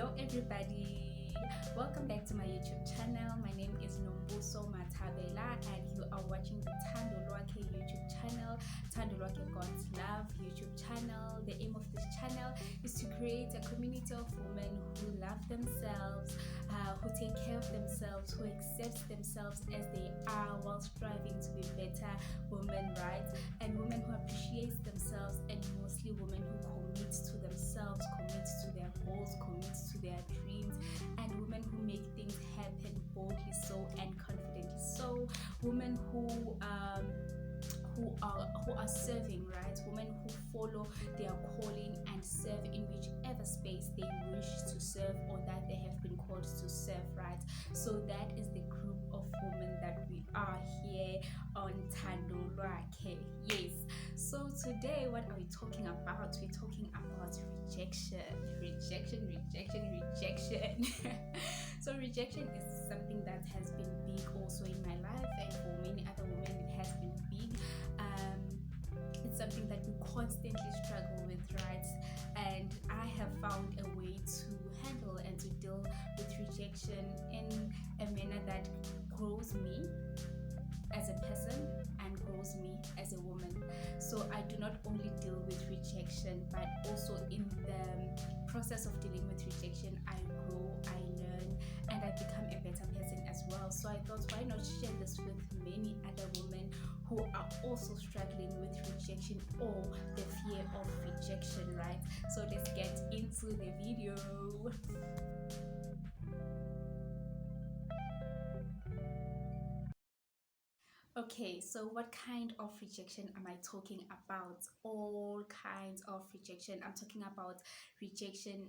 Hello everybody, welcome back to my YouTube channel. My name is Noooo and you are watching the YouTube channel, God's Love YouTube channel. The aim of this channel is to create a community of women who love themselves, who take care of themselves, who accept themselves as they are while striving to be better women, right? And women who appreciate themselves, and mostly women who commit to themselves, commit to their goals, commit to their dreams, and women who make things happen boldly so and confidently so. Women who are serving, right? Women who follow their calling and serve in whichever space they wish to serve or that they have been called to serve, right? So that is the group of women that we are here on Tandolwake. Yes. So today, what are we talking about? We're talking about rejection. So rejection is something that has been big also in my life, and for many other women it has been big. It's something that we constantly struggle with, right? And I have found a way to handle and to deal with rejection in a manner that grows me as a person and grows me as a woman. So I do not only deal with rejection, but also in the process of dealing with rejection, I grow, I learn, and I become a better person as well. So I thought, why not share this with many other women who are also struggling with rejection or the fear of rejection, right? So let's get into the video. Okay, so what kind of rejection am I talking about? All kinds of rejection. I'm talking about rejection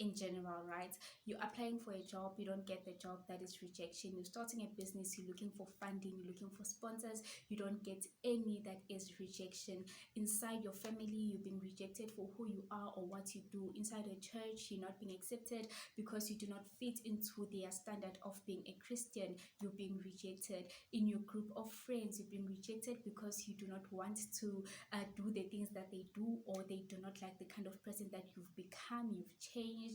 in general, right? You're applying for a job, you don't get the job, that is rejection. You're starting a business, you're looking for funding, you're looking for sponsors, you don't get any, that is rejection. Inside your family, you're being rejected for who you are or what you do. Inside a church, you're not being accepted because you do not fit into their standard of being a Christian. You're being rejected. In your group of friends, you're being rejected because you do not want to do the things that they do, or they do not like the kind of person that you've become, you've changed.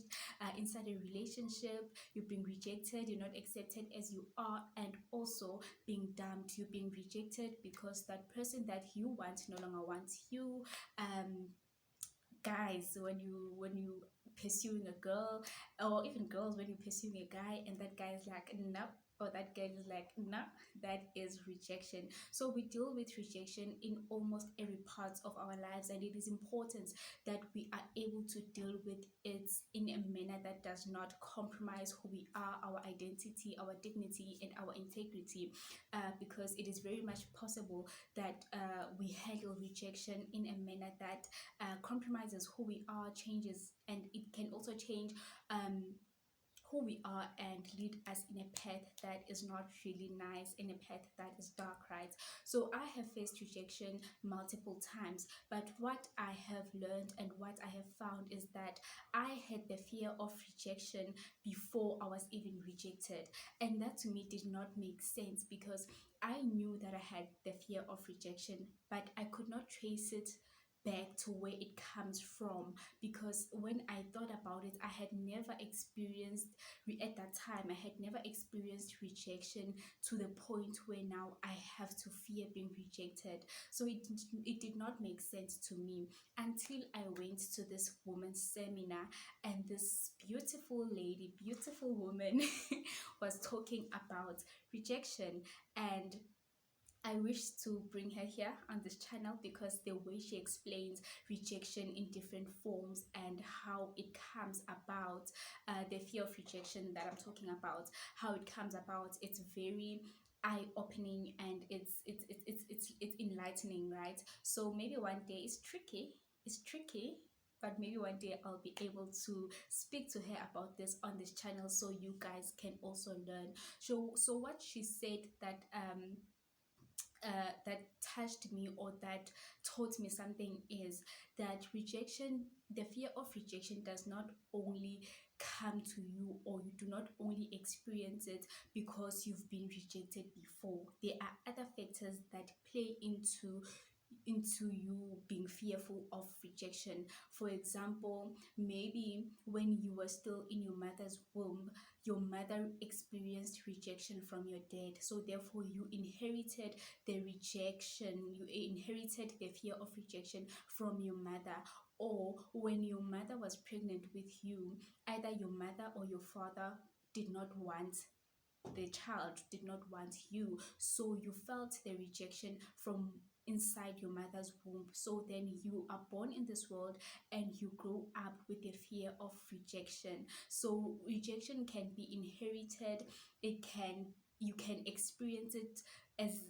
Inside a relationship, you're being rejected, you're not accepted as you are, and also being dumped. You're being rejected because that person that you want no longer wants you. Guys, when you pursuing a girl, or even girls, when you're pursuing a guy and that guy is like no, or that girl is like no, that is rejection. So we deal with rejection in almost every part of our lives, and it is important that we are able to deal with it in a manner that does not compromise who we are, our identity, our dignity, and our integrity, because it is very much possible that we handle rejection in a manner that compromises who we are, changes, and it can also change who we are and lead us in a path that is not really nice, in a path that is dark, right? So I have faced rejection multiple times, but what I have learned and what I have found is that I had the fear of rejection before I was even rejected, and that to me did not make sense because I knew that I had the fear of rejection, but I could not trace it back to where it comes from, because when I thought about it, I had never experienced at that time, I had never experienced rejection to the point where now I have to fear being rejected. So it did not make sense to me until I went to this woman's seminar, and this beautiful lady, beautiful woman was talking about rejection. And I wish to bring her here on this channel because the way she explains rejection in different forms and how it comes about, the fear of rejection that I'm talking about, how it comes about, it's very eye-opening, and it's enlightening, right? So maybe one day it's tricky, but maybe one day I'll be able to speak to her about this on this channel so you guys can also learn. So what she said that that touched me, or that taught me something, is that rejection, the fear of rejection, does not only come to you, or you do not only experience it because you've been rejected before. There are other factors that play into into you being fearful of rejection. For example, maybe when you were still in your mother's womb, your mother experienced rejection from your dad, so therefore you inherited the rejection, you inherited the fear of rejection from your mother. Or when your mother was pregnant with you, either your mother or your father did not want the child, did not want you, so you felt the rejection from inside your mother's womb. So then you are born in this world and you grow up with the fear of rejection. So rejection can be inherited. It can, you can experience it as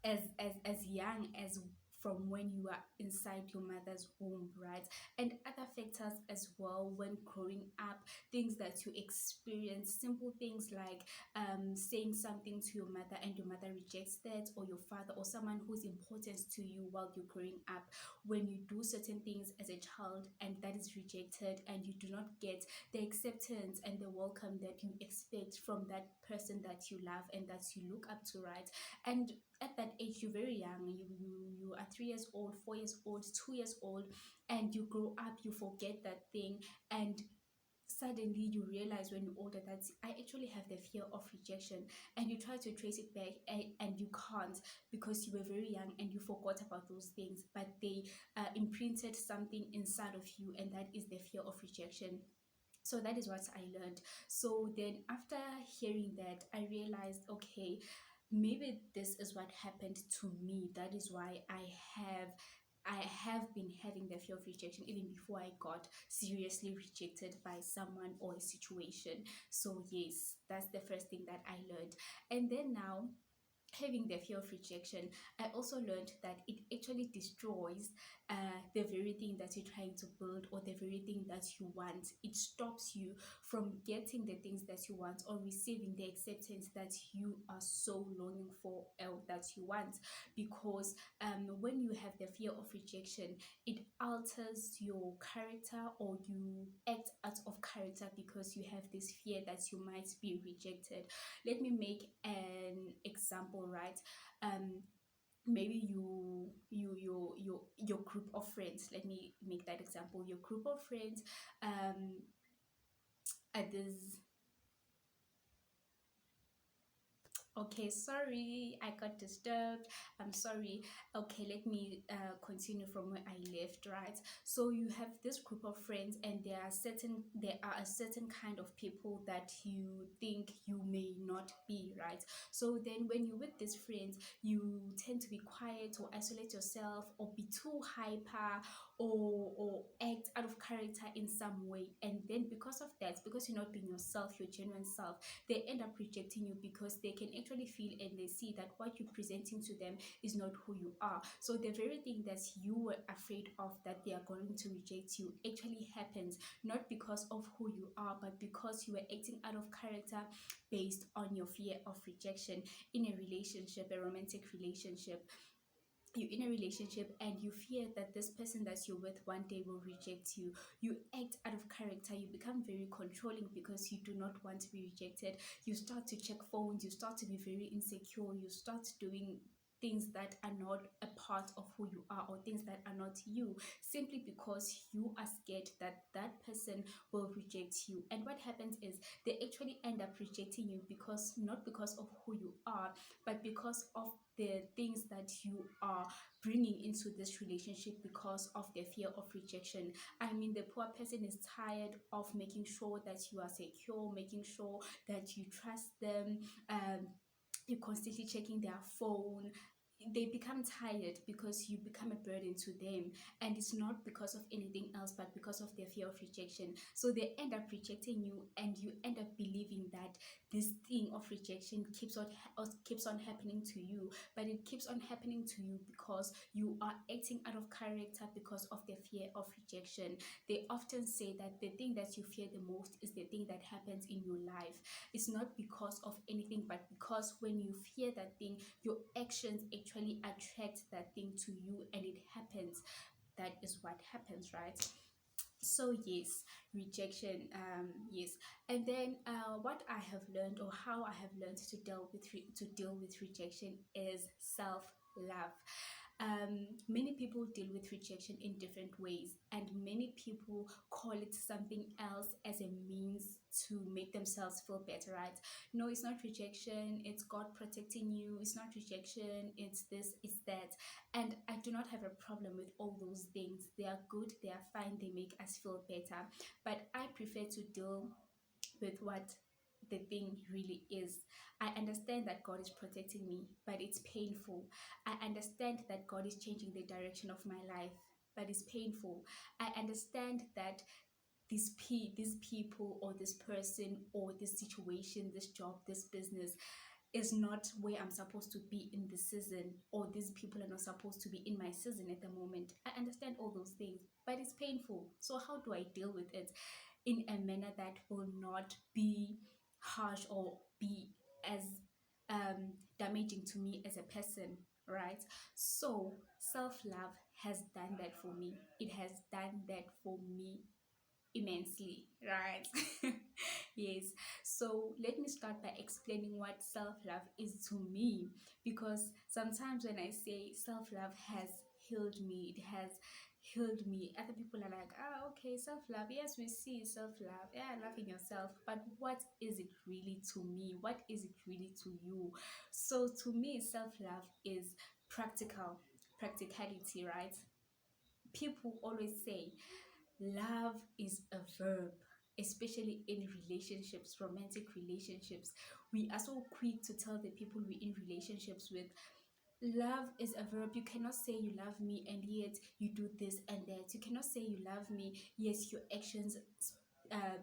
as young as from when you are inside your mother's womb, right? And other factors as well when growing up, things that you experience, simple things like saying something to your mother and your mother rejects that, or your father or someone who's important to you while you're growing up. When you do certain things as a child and that is rejected, and you do not get the acceptance and the welcome that you expect from that person that you love and that you look up to, right? And at that age, you're very young, you are 3 years old, 4 years old, 2 years old, and you grow up, you forget that thing, and suddenly you realize when you're older that I actually have the fear of rejection, and you try to trace it back, and you can't, because you were very young and you forgot about those things, but they imprinted something inside of you, and that is the fear of rejection. So that is what I learned. So then after hearing that, I realized, okay, maybe this is what happened to me. That is why I have been having the fear of rejection even before I got seriously rejected by someone or a situation. So yes, that's the first thing that I learned. And then now, having the fear of rejection, I also learned that it actually destroys the very thing that you're trying to build, or the very thing that you want. It stops you from getting the things that you want, or receiving the acceptance that you are so longing for, that you want. Because when you have the fear of rejection, it alters your character, or you act out of character because you have this fear that you might be rejected. Let me make an example, right? Maybe your group of friends, let me make that example. Your group of friends at this Okay, sorry, I got disturbed. I'm sorry. Okay, let me continue from where I left, right? So you have this group of friends, and there are a certain kind of people that you think you may not be, right? So then when you're with these friends, you tend to be quiet, or isolate yourself, or be too hyper, or act out of character in some way. And then because of that, because you're not being yourself, your genuine self, they end up rejecting you, because they can actually feel and they see that what you're presenting to them is not who you are. So the very thing that you were afraid of, that they are going to reject you, actually happens, not because of who you are, but because you were acting out of character based on your fear of rejection in a relationship, a romantic relationship. You're in a relationship and you fear that this person that you're with one day will reject you. You act out of character, you become very controlling because you do not want to be rejected. You start to check phones, you start to be very insecure, you start doing things that are not a part of who you are, or things that are not you, simply because you are scared that that person will reject you. And what happens is they actually end up rejecting you, because not because of who you are, but because of the things that you are bringing into this relationship, because of the fear of rejection. I mean, the poor person is tired of making sure that you are secure, making sure that you trust them. You're constantly checking their phone. They become tired because you become a burden to them, and it's not because of anything else, but because of their fear of rejection. So they end up rejecting you, and you end up believing that this thing of rejection keeps on happening to you, but it keeps on happening to you because you are acting out of character because of the fear of rejection. They often say that the thing that you fear the most is the thing that happens in your life. It's not because of anything, but because when you fear that thing, your actions actually attract that thing to you, and it happens. That is what happens, right? So yes, rejection, yes. And then what I have learned, or how I have learned to deal with rejection, is self love. Many people deal with rejection in different ways, and many people call it something else as a means to make themselves feel better, right? No, it's not rejection, it's God protecting you. It's not rejection, it's this, it's that. And I do not have a problem with all those things. They are good, they are fine, they make us feel better. But I prefer to deal with what the thing really is. I understand that God is protecting me, but it's painful. I understand that God is changing the direction of my life, but it's painful. I understand that these people or this person or this situation, this job, this business is not where I'm supposed to be in the season, or these people are not supposed to be in my season at the moment. I understand all those things, but it's painful. So how do I deal with it in a manner that will not be harsh or be as damaging to me as a person, right? So self-love has done that for me. It has done that for me immensely, right? Yes. So let me start by explaining what self-love is to me, because sometimes when I say self-love has healed me, it has healed me, other people are like, ah, okay, self-love, yes, we see self-love, yeah, loving yourself, but what is it really to me? What is it really to you? So to me, self-love is practicality, right? People always say love is a verb, especially in relationships, romantic relationships. We are so quick to tell the people we're in relationships with, love is a verb. You cannot say you love me and yet you do this and that. You cannot say you love me, yes, your actions uh,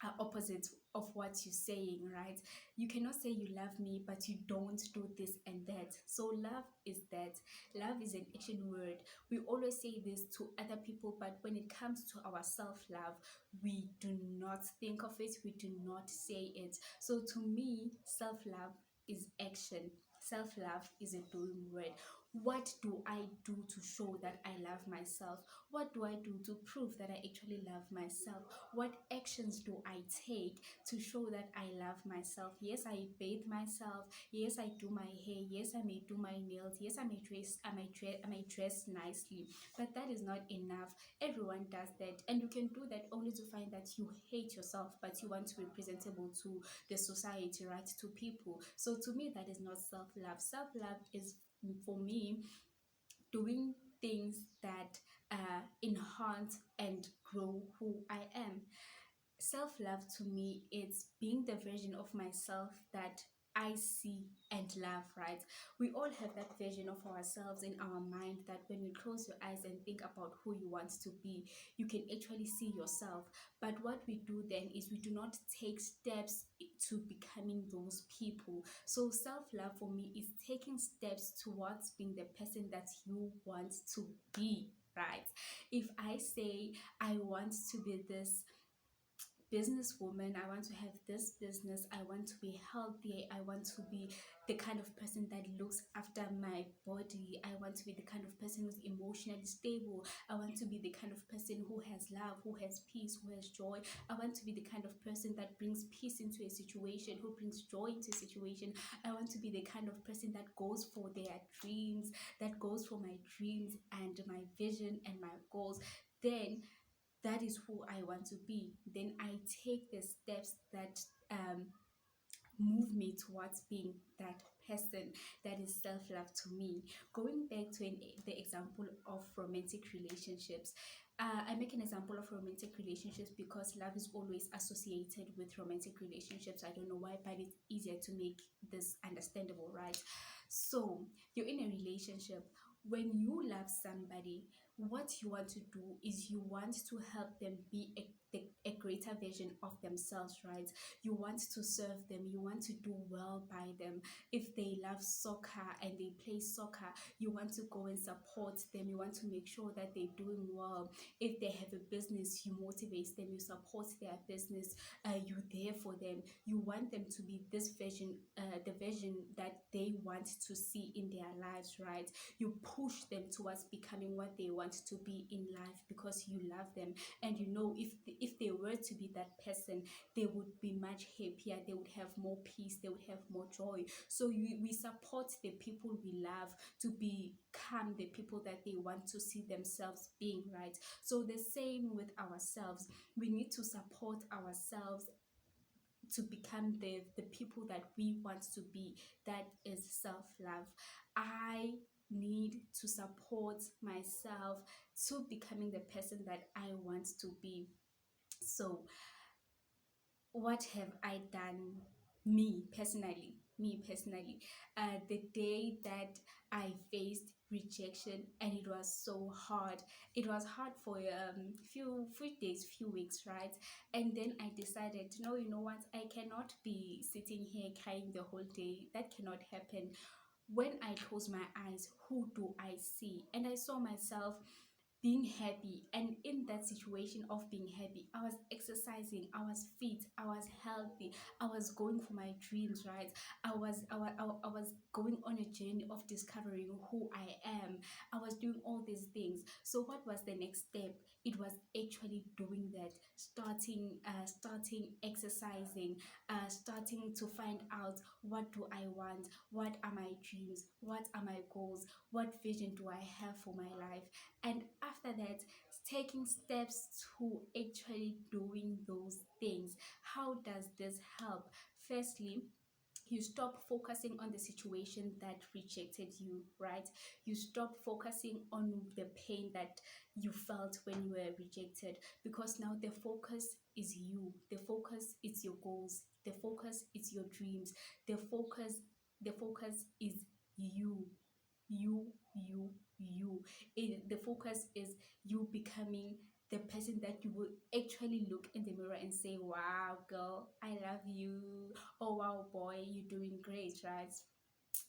are opposites of what you're saying, right? You cannot say you love me, but you don't do this and that. So love is that. Love is an action word. We always say this to other people, but when it comes to our self-love, we do not think of it, we do not say it. So to me, self-love is action. Self-love is a doing word. What do I do to show that I love myself? What do I do to prove that I actually love myself? What actions do I take to show that I love myself? Yes, I bathe myself. Yes, I do my hair. Yes, I may do my nails. Yes, I may dress nicely. But that is not enough. Everyone does that. And you can do that only to find that you hate yourself, but you want to be presentable to the society, right? To people. So to me, that is not self-love. Self-love is, for me, doing things that enhance and grow who I am. Self-love to me is being the version of myself that I see and love, right? We all have that version of ourselves in our mind that when you close your eyes and think about who you want to be, you can actually see yourself. But what we do then is we do not take steps to becoming those people. So self-love for me is taking steps towards being the person that you want to be, right? If I say I want to be this businesswoman, I want to have this business, I want to be healthy, I want to be the kind of person that looks after my body, I want to be the kind of person who's emotionally stable, I want to be the kind of person who has love, who has peace, who has joy, I want to be the kind of person that brings peace into a situation, who brings joy into a situation, I want to be the kind of person that goes for their dreams, that goes for my dreams and my vision and my goals. Then that is who I want to be. Then I take the steps that move me towards being that person. That is self-love to me. Going back to the example of romantic relationships, I make an example of romantic relationships because love is always associated with romantic relationships. I don't know why, but it's easier to make this understandable, right? So you're in a relationship. When you love somebody, what you want to do is you want to help them be a greater version of themselves, right? You want to serve them, you want to do well by them. If they love soccer and they play soccer, you want to go and support them, you want to make sure that they're doing well. If they have a business, you motivate them, you support their business, you're there for them, you want them to be this version, the version that they want to see in their lives, right? You push them towards becoming what they want to be in life because you love them, and you know if they were to be that person, they would be much happier, they would have more peace, they would have more joy. So we support the people we love to become the people that they want to see themselves being, right? So the same with ourselves, we need to support ourselves to become the people that we want to be. That is self-love. I need to support myself to becoming the person that I want to be. So what have I done? Me personally, the day that I faced rejection, and it was so hard. It was hard for few days, few weeks, right? And then I decided, no, you know what, I cannot be sitting here crying the whole day. That cannot happen. When I close my eyes, who do I see? And I saw myself being happy, and in that situation of being happy, I was exercising, I was fit, I was healthy, I was going for my dreams, right? I was going on a journey of discovering who I am. I was doing all these things. So what was the next step? It was actually doing that, starting exercising, starting to find out, what do I want, what are my dreams, what are my goals, what vision do I have for my life. And after that, taking steps to actually doing those things. How does this help? Firstly, you stop focusing on the situation that rejected you, right? You stop focusing on the pain that you felt when you were rejected, because now the focus is you, the focus is your goals, the focus is your dreams, the focus is you, you. The focus is you becoming the person that you will actually look in the mirror and say, wow, girl, I love you. Oh, wow, boy, you're doing great, right?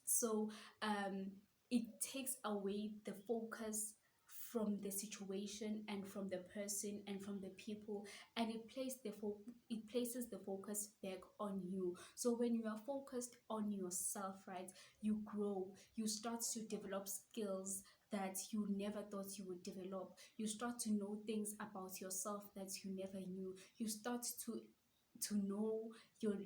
So it takes away the focus from the situation and from the person and from the people, and it places the focus back on you. So when you are focused on yourself, right, you grow, you start to develop skills that you never thought you would develop. You start to know things about yourself that you never knew. You start to know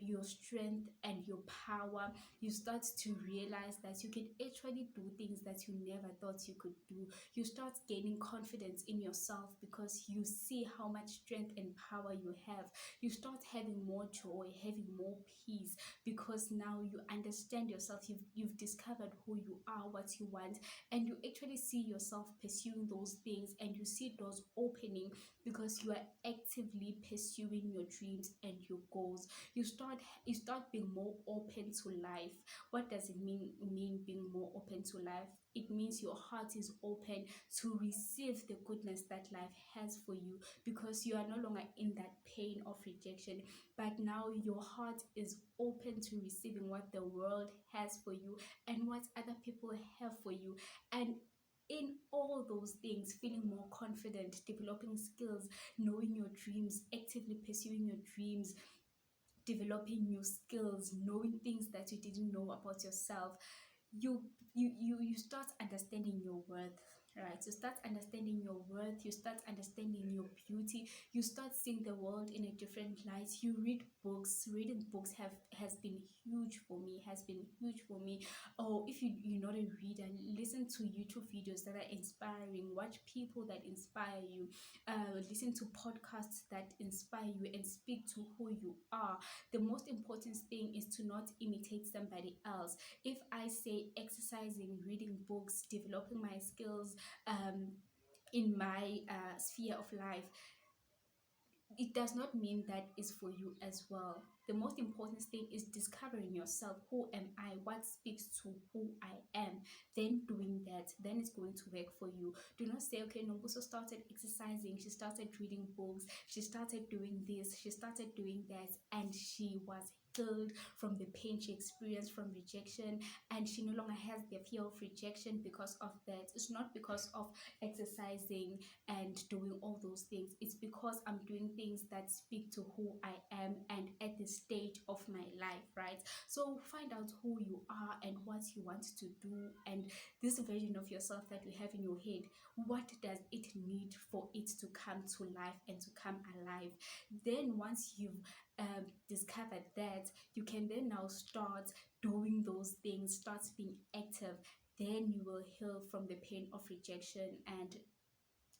your strength and your power. You start to realize that you can actually do things that you never thought you could do. You start gaining confidence in yourself because you see how much strength and power you have. You start having more joy, having more peace, because now you understand yourself. You've discovered who you are, what you want, and you actually see yourself pursuing those things, and you see doors opening because you are actively pursuing your dreams and your goals. You start being more open to life. What does it mean being more open to life? It means your heart is open to receive the goodness that life has for you, because you are no longer in that pain of rejection, but now your heart is open to receiving what the world has for you and what other people have for you. And in all those things, feeling more confident, developing skills, knowing your dreams, actively pursuing your dreams, developing new skills, knowing things that you didn't know about yourself, you start understanding your worth, right? You start understanding your worth, you start understanding your beauty, you start seeing the world in a different light. You read books. Reading books has been huge for me, has been huge for me. Or if you're not a reader, listen to YouTube videos that are inspiring, watch people that inspire you, listen to podcasts that inspire you and speak to who you are. The most important thing is to not imitate somebody else. If I say exercising, reading books, developing my skills in my sphere of life, it does not mean that is for you as well. The most important thing is discovering yourself. Who am I? What speaks to who I am? Then doing that, then it's going to work for you. Do not say, okay, Nobuso started exercising, she started reading books, she started doing this, she started doing that, and she was healed from the pain she experienced from rejection, and she no longer has the fear of rejection because of that. It's not because of exercising and doing all those things. It's because I'm doing things that speak to who I am and at the stage of my life, right? So find out who you are and what you want to do, and this version of yourself that you have in your head, what does it need for it to come to life and to come alive? Then once you've discovered that, you can then now start doing those things, start being active. Then you will heal from the pain of rejection and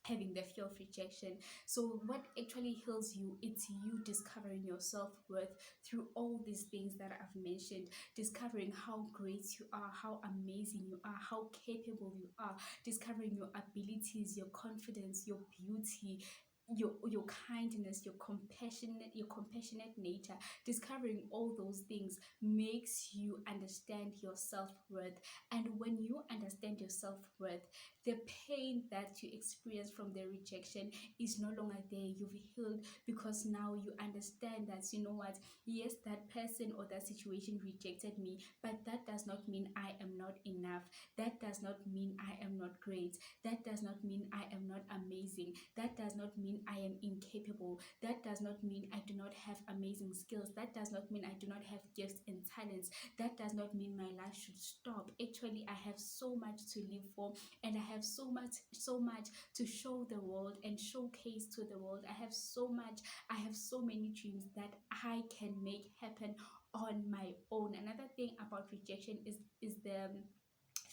having the fear of rejection. So what actually heals you, it's you discovering your self-worth through all these things that I've mentioned, discovering how great you are, how amazing you are, how capable you are, discovering your abilities, your confidence, your beauty, your kindness, your compassionate nature. Discovering all those things makes you understand your self-worth. And when you understand your self-worth, the pain that you experience from the rejection is no longer there. You've healed because now you understand that, you know what, yes, that person or that situation rejected me, but that does not mean I am not enough. That does not mean I am not great. That does not mean I am not amazing. That does not mean I am incapable. That does not mean I do not have amazing skills. That does not mean I do not have gifts and talents. That does not mean my life should stop. Actually, I have so much to live for, and I have so much to show the world and showcase to the world. I have so many dreams that I can make happen on my own. Another thing about rejection is the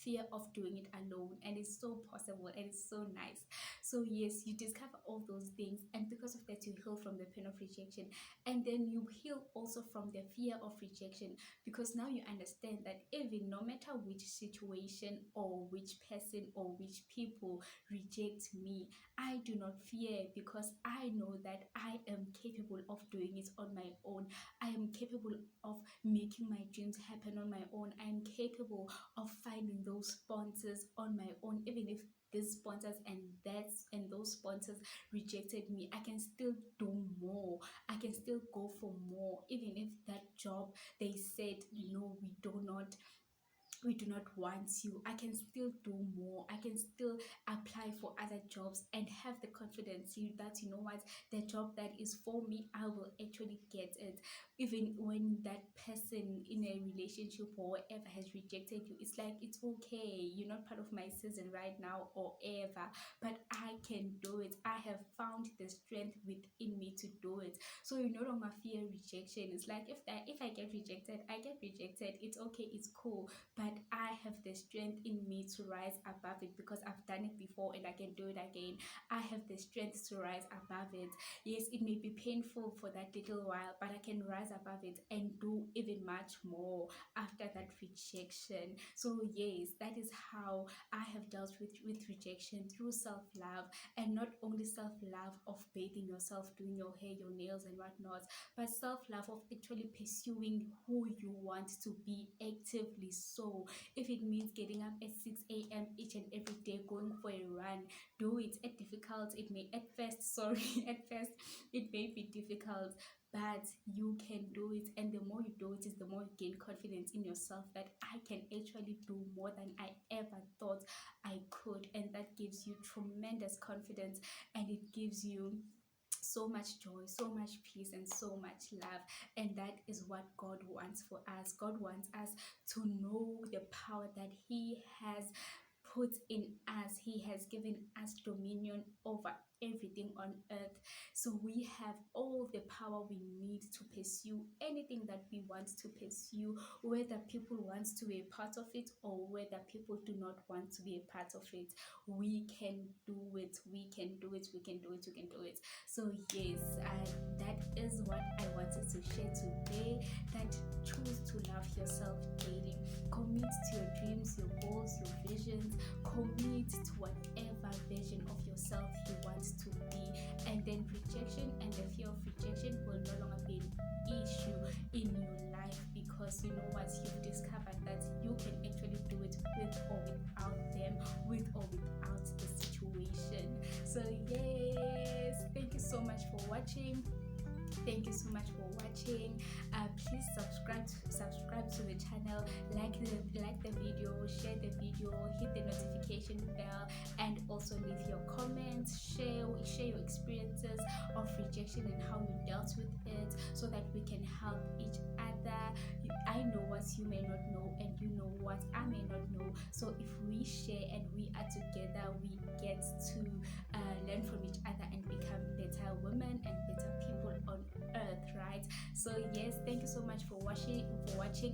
fear of doing it alone, and it's so possible and it's so nice. So yes, you discover all those things, and because of that you heal from the pain of rejection, and then you heal also from the fear of rejection, because now you understand that even no matter which situation or which person or which people reject me, I do not fear, because I know that I am capable of doing it on my own. I am capable of making my dreams happen on my own. I am capable of finding those sponsors on my own. Even if these sponsors and those sponsors rejected me, I can still do more. I can still go for more. Even if that job, they said, no, we do not want you, I can still do more. I can still apply for other jobs and have the confidence that, you know what, the job that is for me, I will actually get it. Even when that person in a relationship or whatever has rejected you, it's like, it's okay, you're not part of my season right now or ever, but I can do it. I have found the strength within me to do it. So you no longer fear rejection. It's like, if I get rejected, I get rejected, it's okay, it's cool, but I have the strength in me to rise above it, because I've done it before and I can do it again. I have the strength to rise above it. Yes, it may be painful for that little while, but I can rise above it and do even much more after that rejection. So yes, that is how I have dealt with rejection, through self-love. And not only self-love of bathing yourself, doing your hair, your nails and whatnot, but self-love of actually pursuing who you want to be actively. So if it means getting up at 6 a.m. each and every day, going for a run, do it. At difficult, it may at first, sorry, at first it may be difficult, but you can do it. And the more you do it, is the more you gain confidence in yourself, that I can actually do more than I ever thought I could. And that gives you tremendous confidence, and it gives you so much joy, so much peace, and so much love. And that is what God wants for us. God wants us to know the power that He has put in us. He has given us dominion over everything on earth. So we have all the power we need to pursue anything that we want to pursue, whether people want to be a part of it or whether people do not want to be a part of it. We can do it. We can do it. We can do it. We can do it. So yes, that is what I wanted to share today. That choose to love yourself daily. Commit to your dreams, your goals, your visions. Commit to whatever version of yourself you want to be. And then rejection and the fear of rejection will no longer be an issue in your life, because you know what, you've discovered that you can actually do it with or without them, with or without the situation. So yes, thank you so much for watching. Thank you so much for watching. Please subscribe to the channel, like the video, share the video, hit the notification bell, and also leave your comments. Share your experiences of rejection and how you dealt with it, so that we can help each other. I know what you may not know, and you know what I may not know. So if we share and we are together, we get to learn from each other and become better women and better people on earth, right? So yes, thank you so much for watching,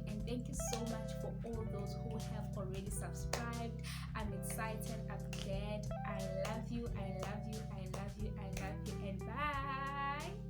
and thank you so much for all those who have already subscribed. I'm excited, I'm glad. I love you, I love you, I love you, I love you, and bye.